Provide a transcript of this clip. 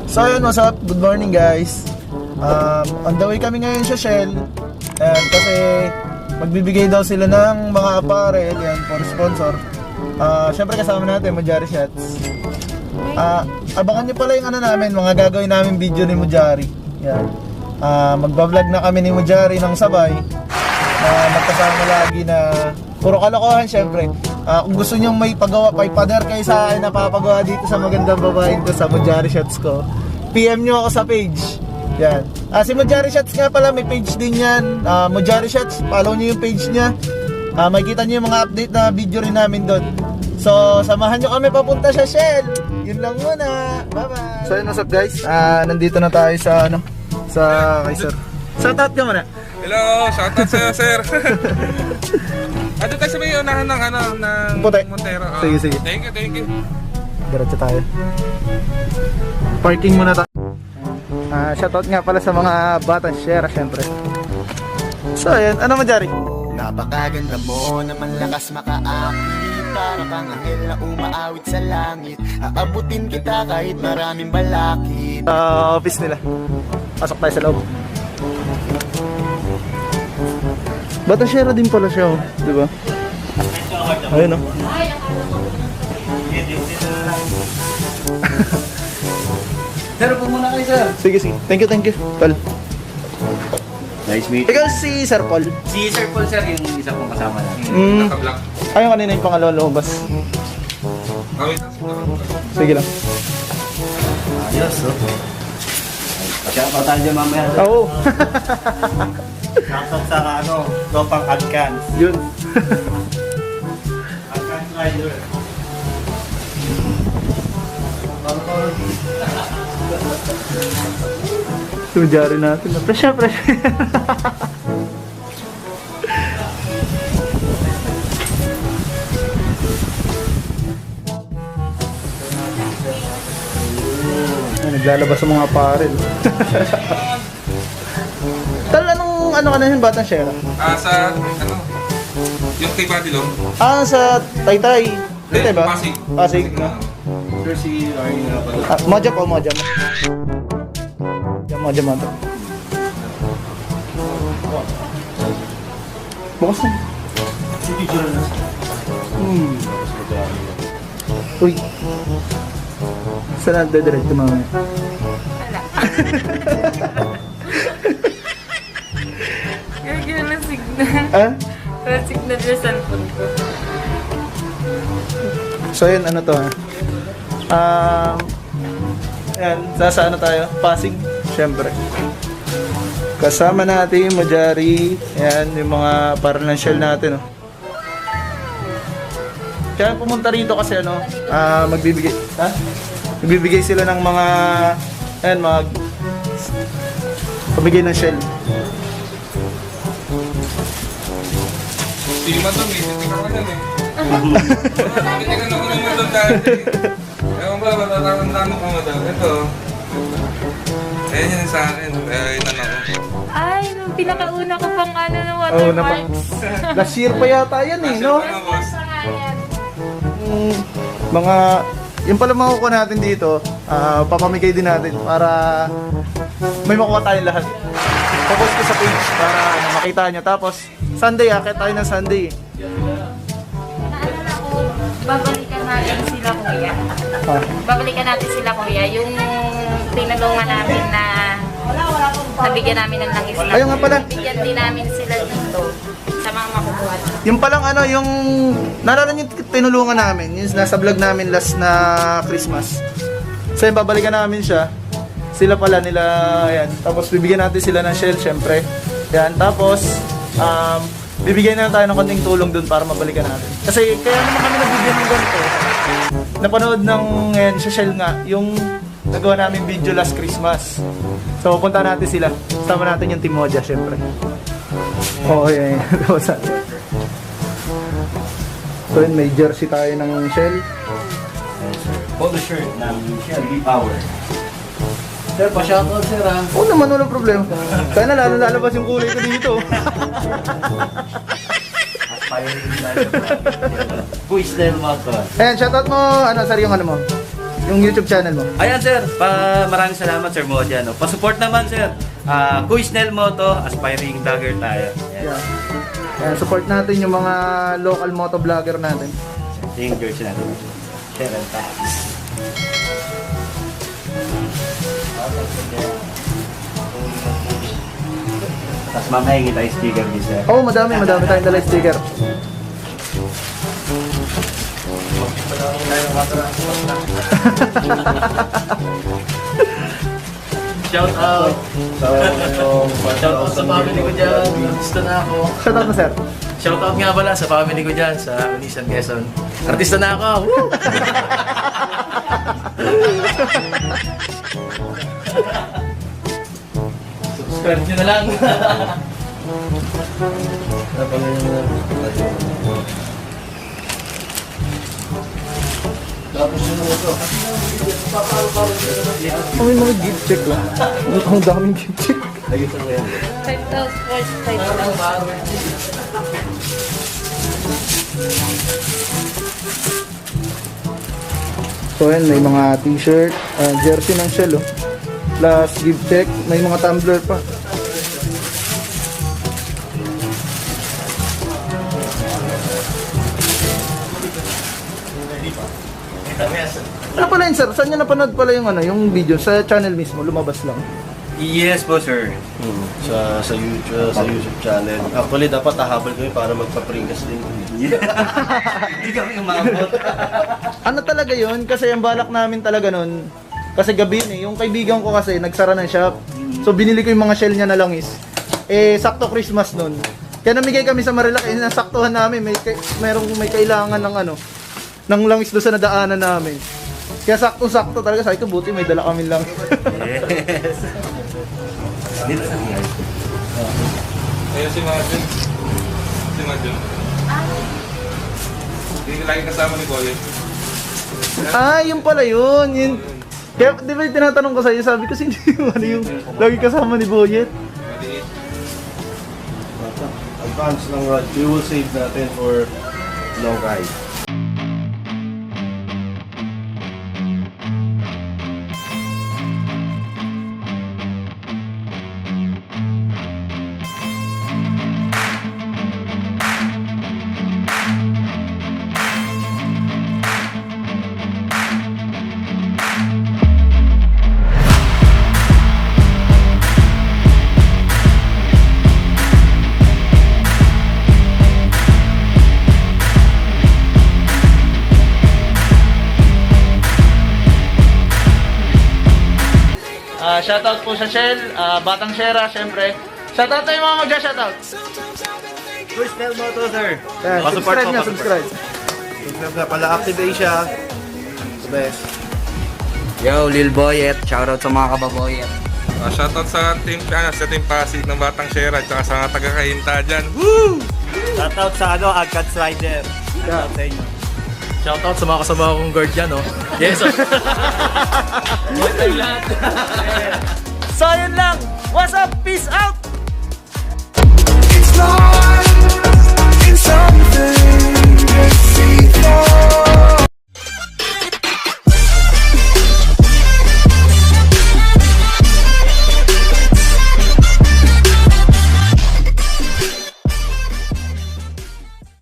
So ayun, what's up? Good morning guys. On the way kami ngayon sa Shell. Kasi magbibigay daw sila ng mga apparel yan for sponsor. Syempre kasama natin Mujari Shots. Abangan nyo pala yung ano namin, mga gagawin namin video ni Mujari. Yan. Magbablog na kami ni Mujari ng sabay. Magkasama lagi na puro kalokohan syempre. Kung gusto nyo may pagawa, may pader kayo sa akin na papagawa dito sa magandang babaeng ko sa Mujari Shots ko, PM nyo ako sa page. Yan. Si Mujari Shots nga pala, may page din yan. Mujari Shots, follow nyo yung page niya. Makikita nyo yung mga update na video rin namin doon. So, samahan nyo kami papunta sa Shell. Yun lang muna. Bye-bye. So, yun, what's up guys? Nandito na tayo sa ano, sa kay sir. Shoutout ka muna. Hello, shoutout sa'yo, sir. Ato tayo sa may unahan ng ano, ng Puti. Montero. Sige. Thank you. Diretso tayo. Parking muna tayo. Shoutout nga pala sa mga batang share, syempre. So, ayan. Ano Mujari? Napakaganda mo naman lakas makaakit. Para kang anghel na umaawit sa langit. Aabutin kita kahit maraming balakid. Office nila. Pasok tayo sa loob. Batang share din pala siya, oh. Diba? Ayun, oh. Sir, po muna kayo, sir. Sige. Thank you, Paul. Nice meet. Ikaw si Sir Paul. Si Sir Paul, sir, yung isa pong kasama natin. Naka-block. Ayun kanina yung pangalawang lumabas. Wait. Sige lang. Ayos, oh. Siya pa tayo dyan mamaya. Oo. Shoutout sa ano, Topang Adkans. Yun. Adkans Rider. Mujari natin. Presya. Naglalabas sa mga apparel. Tal, ano ka na yun, batang share? Sa, ano, yung kay Badilong. Sa Taytay. Taytay ba? Pasig. Pasig, no? Sir, si Arnie nga pala. Moja po. Moja. Bukas na. Si teacher na. Uy. Saan nagdadiretso mamaya? Gagawin na signal. Wala signal yung cellphone ko. So yun, ano to ayan, sa ano tayo? Pasig, syempre. Kasama natin yung Mujari. Ayan, yung mga paranasyal natin, oh. Kaya pumunta rito kasi ano, magbibigay sila ng mga, ayan, pamigay ng shell. Si Madong, tingnan ko dyan eh. Tingnan ako ng Madong dati. Ewan ba, matatakang ko Madong. Ito. Ayan yun sa akin. Ayan ako. Ay, nung pinakauna ko pang ano ng Oh, watermarks. Last year pa yata yan eh, no? Ano, boss? Mga yung pala makukuha natin dito, papamigay din natin para may makuha tayong lahat. Focus ko sa page para makita nyo. Tapos Sunday, akit tayo ng Sunday. Naalala ko, babalikan natin sila kuya. Babalikan natin sila kuya. Yung tinulungan namin na nabigyan namin ng langis na. Ayun nga pala. Bigyan din namin sila dito sa mga makukuha. Yung palang ano, yung naalala nyo tinulungan namin, yung nasa vlog namin last na Christmas. So yung babalikan namin siya, sila pala nila, ayan. Tapos bibigyan natin sila ng shell, syempre. Ayan, tapos bibigyan na tayo ng konting tulong dun para mabalikan natin. Kasi kaya naman kami nagbibigyan ng ganito. Napanood ng, ayan, sa shell nga, yung nagawa namin video last Christmas. So punta natin sila. Sama natin yung Team Moja, syempre. Oo, yan. So yun, may jersey tayo ng Shell. Polo shirt ng Shell V-Power. Sir, pa-shoutout, sir, ha? Oo naman, walang problema. Kaya na lalo lalabas yung kulay ko dito. Aspiring na. Who is Del Maton? Ayan, shoutout mo, ano, sir, yung ano mo? yung YouTube channel mo. Ayan sir, maraming salamat Sir Moja. No? Pa-support naman sir. Kuy Snell Moto, aspiring vlogger tayo. Ayan. Yeah. Kaya support natin yung mga local moto vlogger natin. Yung jersey natin. Share and tag. Tapos mamaya hingi tayo sticker ni sir. Oo, madami tayong dala sticker. Shout out! Shout out sa family ko dyan. Artista na ako. Shout out na sir. Shout out nga pala sa family ko dyan sa Unisan Quezon. Artista na ako! Woo! Subscribe nyo na lang! May mga gift check lang. Ang daming gift check. 5,000. So ayan, may mga t-shirt, jersey ng Shell oh. Plus gift check, may mga tumbler pa. Ano pala yun sir? Saan nyo napanood pala yung yung video? Sa channel mismo, lumabas lang. Yes po sir. Sa YouTube channel. Actually, dapat hahabol kami para magpa-pringgas din. Hindi kami umabot. Ano talaga yun? Kasi ang balak namin talaga nun, kasi gabi yun eh, yung kaibigan ko kasi nagsara ng shop. So binili ko yung mga shell niya na langis. Eh, sakto Christmas nun. Kaya namigay kami sa Marilac, eh, nasaktuhan namin, may kailangan ng ng langis doon sa nadaanan namin. Kaya sakto-sakto talaga, sabi ko, buti may dala kami lang. Yes. Dito sa mga. Ayun si Madjun. Si Madjun. Hindi lagi kasama ni Boy. Ah, yun pala yun. Kaya, di ba yung tinatanong ko sa'yo, sabi ko, sino yung lagi kasama ni Boyet? Maliit. Advance lang, we will save natin for long ride. Shoutout po sa Shell, Batang Shera, syempre. Shoutout tayo mga mag-shoutout. Kuy Snell Moto sir. Subscribe nga, subscribe. Subscribe na pala, Active Asia. The best. Yo, Lil Boyet. Shoutout sa mga kababoyet. Shoutout sa Team Pasig ng Batang Shera at sa mga taga-Kainta dyan. Woo! Shoutout sa Agad Slider. Shoutout sa inyo. Shout out sa mga kasama kong guard dyan, oh. Yes, sir. Buhay tayo lahat. So yun lang, what's up, peace out! It's lost in something.